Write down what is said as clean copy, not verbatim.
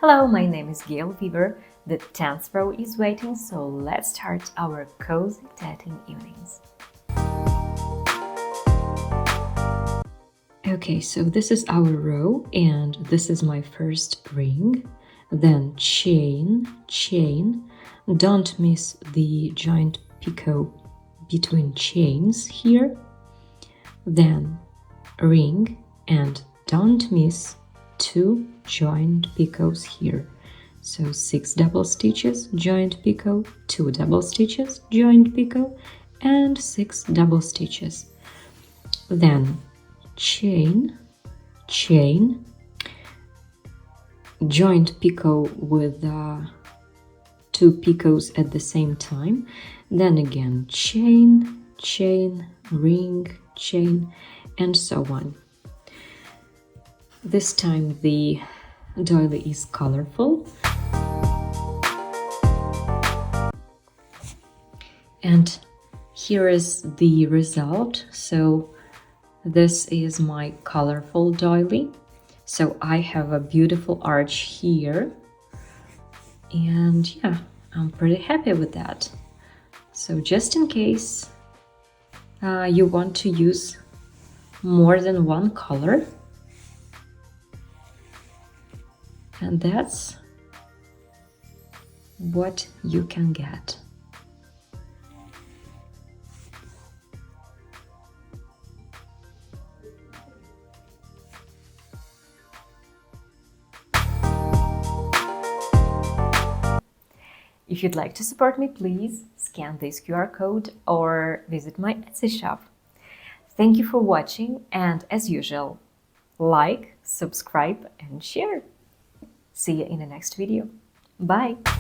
Hello, my name is Gail Weaver. The 10th row is waiting, so let's start our cozy tatting evenings. Okay, so this is our row and this is my first ring. Then chain, chain. Don't miss the giant picot between chains here. Then ring and don't miss 2 joined picots here. So 6 double stitches, joined picot, 2 double stitches, joined picot, and 6 double stitches. Then chain, chain, joined picot with 2 picots at the same time. Then again chain, chain, ring, chain, and so on. This time the doily is colorful. And here is the result. So this is my colorful doily. So I have a beautiful arch here. And yeah, I'm pretty happy with that. So just in case you want to use more than one color, and that's what you can get. If you'd like to support me, please scan this QR code or visit my Etsy shop. Thank you for watching, and as usual, like, subscribe and share. See you in the next video. Bye!